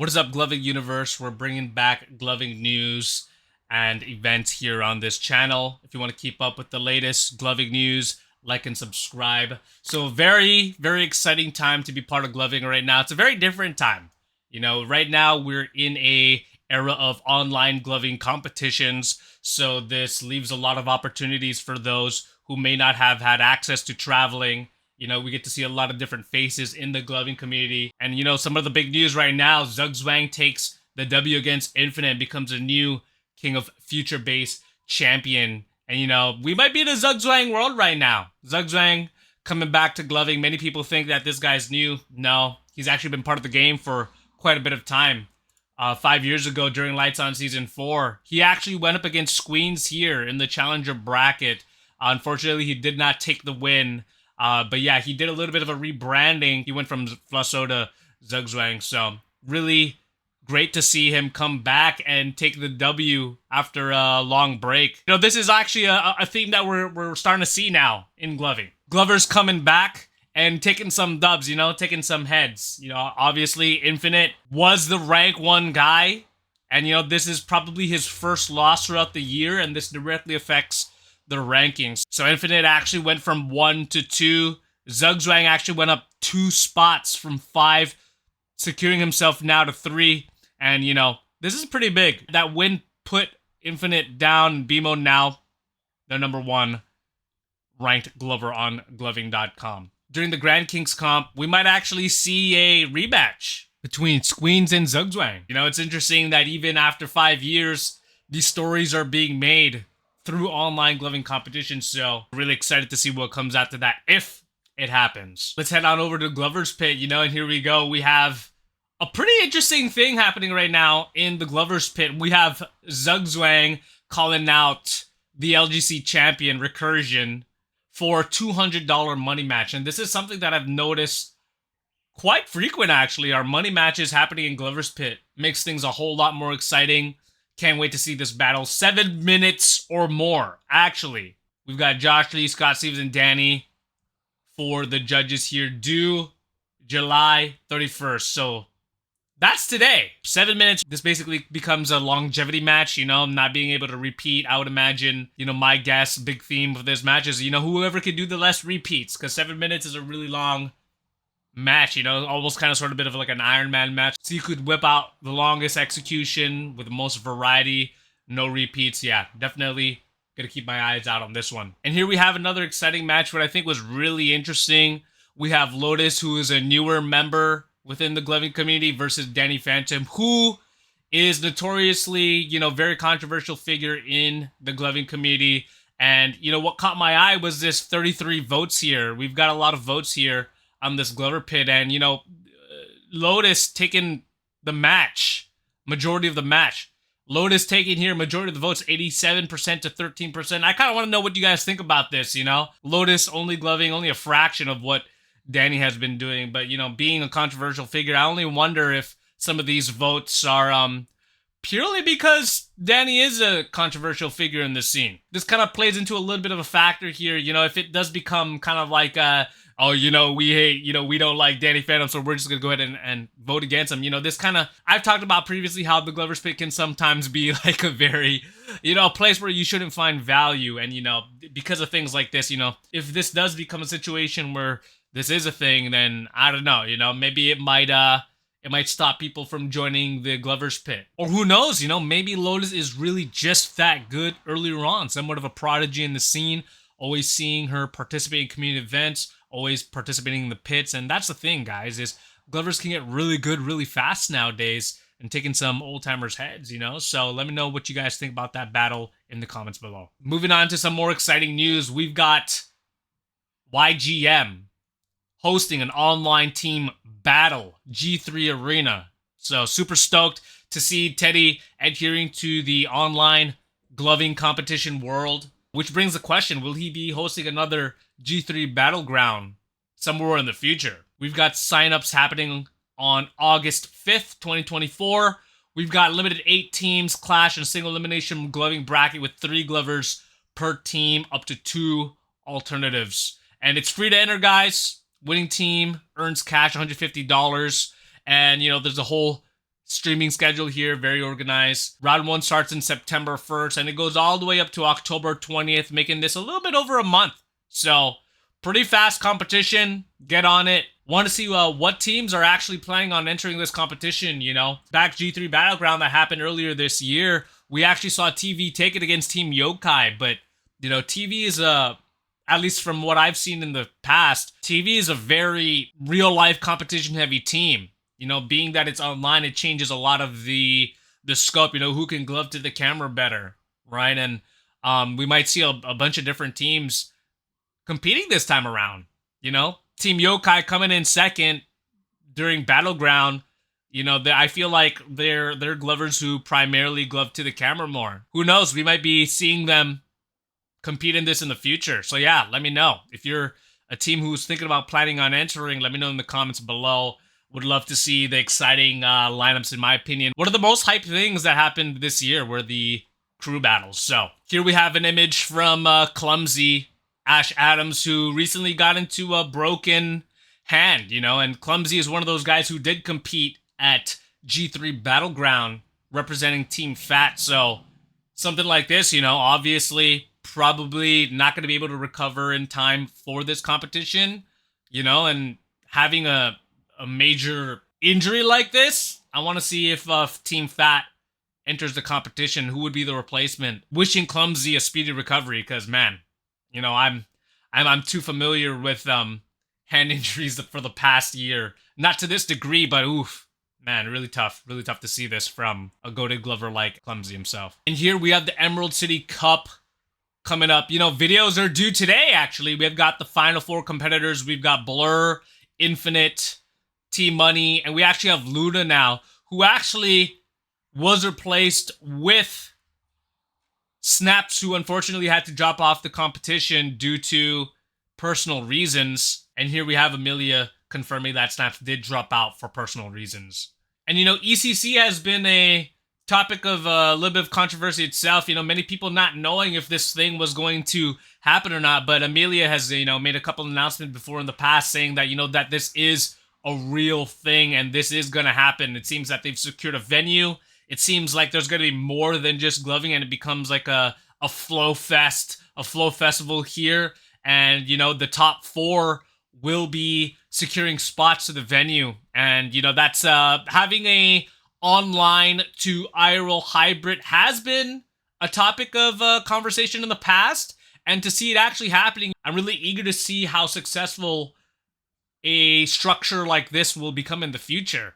What is up, Gloving Universe? We're bringing back gloving news and events here on this channel. If you want to keep up with the latest gloving news, like and subscribe. So very, very exciting time to be part of gloving right now. It's a very different time. You know, right now we're in a era of online gloving competitions. So this leaves a lot of opportunities for those who may not have had access to traveling. You know, we get to see a lot of different faces in the gloving community. And, you know, some of the big news right now, Zugzwang takes the W against Infinite and becomes a new King of Future-based champion. And, you know, we might be in a Zugzwang world right now. Zugzwang coming back to gloving. Many people think that this guy's new. No, he's actually been part of the game for quite a bit of time. 5 years ago during Lights On Season 4, he actually went up against Squeens here in the Challenger bracket. Unfortunately, he did not take the win. But yeah, he did a little bit of a rebranding. He went from Flusso to Zugzwang. So really great to see him come back and take the W after a long break. You know, this is actually a theme that we're starting to see now in gloving. Glovers coming back and taking some dubs, you know, taking some heads. You know, obviously Infinite was the rank 1 guy. And, you know, this is probably his first loss throughout the year. And this directly affects the rankings. So Infinite actually went from 1 to 2. Zugzwang actually went up 2 spots from 5, securing himself now to 3. And, you know, this is pretty big. That win put Infinite down. BMO now the number 1 ranked glover on gloving.com. During the Grand Kings comp, we might actually see a rematch between Squeens and Zugzwang. You know, it's interesting that even after 5 years, these stories are being made through online gloving competitions. So really excited to see what comes after that, if it happens. Let's head on over to Glover's Pit, you know, and here we go. We have a pretty interesting thing happening right now in the Glover's Pit. We have Zugzwang calling out the LGC champion Recursion for a $200 money match. And this is something that I've noticed quite frequent, actually. Our money matches happening in Glover's Pit makes things a whole lot more exciting. Can't wait to see this battle. 7 minutes or more, actually. We've got Josh Lee, Scott Stevens, and Danny for the judges here, due July 31st. So that's today. 7 minutes. This basically becomes a longevity match, you know, not being able to repeat. I would imagine, you know, my guess, big theme of this match is, you know, whoever can do the less repeats, because 7 minutes is a really long match, you know, almost kind of sort of bit of like an Iron Man match. So you could whip out the longest execution with the most variety, no repeats. Yeah, definitely gonna keep my eyes out on this one. And here we have another exciting match, what I think was really interesting. We have Lotus, who is a newer member within the gloving community, versus Danny Phantom, who is notoriously, you know, very controversial figure in the gloving community. And, you know, what caught my eye was this 33 votes here. We've got a lot of votes here on this Glover Pit, and, you know, Lotus taking the match, majority of the match. Lotus taking here majority of the votes, 87% to 13%. I kind of want to know what you guys think about this, you know? Lotus only gloving only a fraction of what Danny has been doing, but, you know, being a controversial figure, I only wonder if some of these votes are purely because Danny is a controversial figure in the scene. This kind of plays into a little bit of a factor here, you know, if it does become kind of like oh, you know, we hate, you know, we don't like Danny Phantom, so we're just going to go ahead and vote against him. You know, this kind of, I've talked about previously how the Glover's Pit can sometimes be like a very, you know, a place where you shouldn't find value. And, you know, because of things like this, you know, if this does become a situation where this is a thing, then I don't know, you know, maybe it might stop people from joining the Glover's Pit. Or who knows, you know, maybe Lotus is really just that good earlier on, somewhat of a prodigy in the scene, always seeing her participate in community events, always participating in the pits. And that's the thing, guys, is Glovers can get really good really fast nowadays and taking some old-timers' heads, you know? So let me know what you guys think about that battle in the comments below. Moving on to some more exciting news, we've got YGM hosting an online team battle, G3 Arena. So super stoked to see Teddy adhering to the online gloving competition world. Which brings the question, will he be hosting another G3 Battleground somewhere in the future? We've got signups happening on August 5th, 2024. We've got limited 8 teams, clash and single elimination gloving bracket with 3 glovers per team, up to 2 alternatives. And it's free to enter, guys. Winning team earns cash, $150. And, you know, there's a whole streaming schedule here, very organized. Round 1 starts in September 1st, and it goes all the way up to October 20th, making this a little bit over a month. So, pretty fast competition. Get on it. Want to see what teams are actually planning on entering this competition, you know. Back G3 Battleground that happened earlier this year, we actually saw TV take it against Team Yokai, but, you know, TV is at least from what I've seen in the past, TV is a very real-life competition-heavy team. You know, being that it's online, it changes a lot of the scope, you know, who can glove to the camera better, right? And we might see a bunch of different teams competing this time around, you know? Team Yokai coming in second during Battleground. You know, I feel like they're glovers who primarily glove to the camera more. Who knows? We might be seeing them compete in this in the future. So yeah, let me know. If you're a team who's thinking about planning on entering, let me know in the comments below. Would love to see the exciting lineups, in my opinion. One of the most hyped things that happened this year were the crew battles. So here we have an image from Clumsy Ash Adams, who recently got into a broken hand, you know, and Clumsy is one of those guys who did compete at G3 Battleground representing Team Fat. So something like this, you know, obviously probably not going to be able to recover in time for this competition, you know, and having a major injury like this, I want to see if Team Fat enters the competition, who would be the replacement. Wishing Clumsy a speedy recovery, because man, you know, I'm too familiar with hand injuries for the past year. Not to this degree, but oof, man, really tough to see this from a goated glover like Clumsy himself. And here we have the Emerald City Cup coming up. You know, videos are due today, actually. We've got the final 4 competitors. We've got Blur, Infinite, T-Money, and we actually have Luna now, who actually was replaced with Snaps, who unfortunately had to drop off the competition due to personal reasons. And here we have Amelia confirming that Snaps did drop out for personal reasons. And, you know, ECC has been a topic of a little bit of controversy itself. You know, many people not knowing if this thing was going to happen or not. But Amelia has, you know, made a couple announcements before in the past saying that, you know, that this is a real thing and this is going to happen. It seems that they've secured a venue. It seems like there's going to be more than just gloving, and it becomes like a flow fest, a flow festival here. And, you know, the top 4 will be securing spots to the venue. And, you know, that's having a online to IRL hybrid has been a topic of conversation in the past. And to see it actually happening, I'm really eager to see how successful a structure like this will become in the future.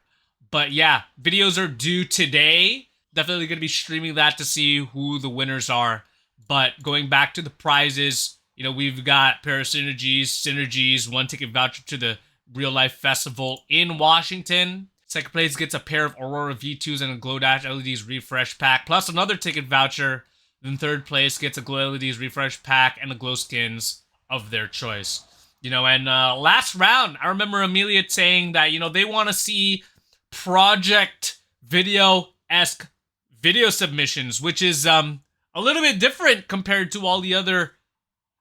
But yeah, videos are due today. Definitely going to be streaming that to see who the winners are. But going back to the prizes, you know, we've got pair of synergies, 1 ticket voucher to the Real Life Festival in Washington. Second place gets a pair of Aurora V2s and a Glow Dash LEDs refresh pack, plus another ticket voucher. Then third place gets a Glow LEDs refresh pack and the Glow skins of their choice. You know, and last round, I remember Amelia saying that, you know, they want to see project video-esque video submissions, which is a little bit different compared to all the other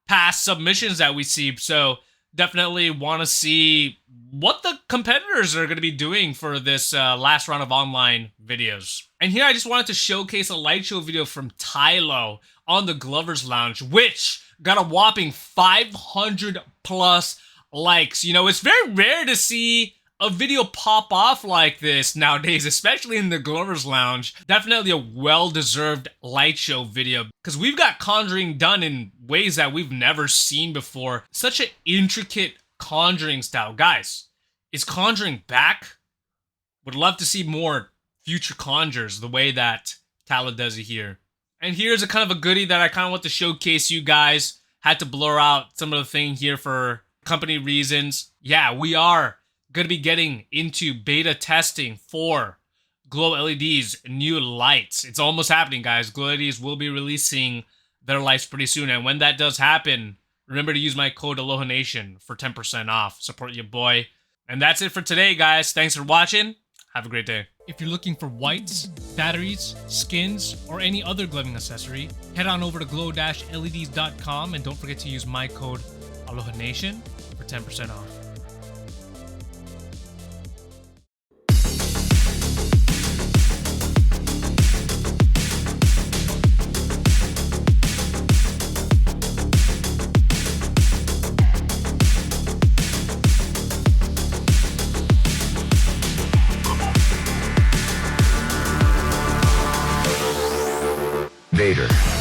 past submissions that we see. So definitely want to see what the competitors are going to be doing for this last round of online videos. And here I just wanted to showcase a light show video from Tylo on the Glover's Lounge, which got a whopping 500 plus likes. You know, it's very rare to see a video pop off like this nowadays, especially in the Glover's Lounge. Definitely a well-deserved light show video, because we've got conjuring done in ways that we've never seen before. Such an intricate conjuring style. Guys, is conjuring back? Would love to see more future conjures the way that Tylo does it here. And here's a kind of a goodie that I kind of want to showcase you guys. Had to blur out some of the thing here for company reasons. Yeah, we are going to be getting into beta testing for Glow LED's new lights. It's almost happening, guys. Glow LEDs will be releasing their lights pretty soon. And when that does happen, remember to use my code ALOHANATION for 10% off. Support your boy. And that's it for today, guys. Thanks for watching. Have a great day. If you're looking for whites, batteries, skins, or any other gloving accessory, head on over to glow-leds.com and don't forget to use my code ALOHANATION for 10% off. creator.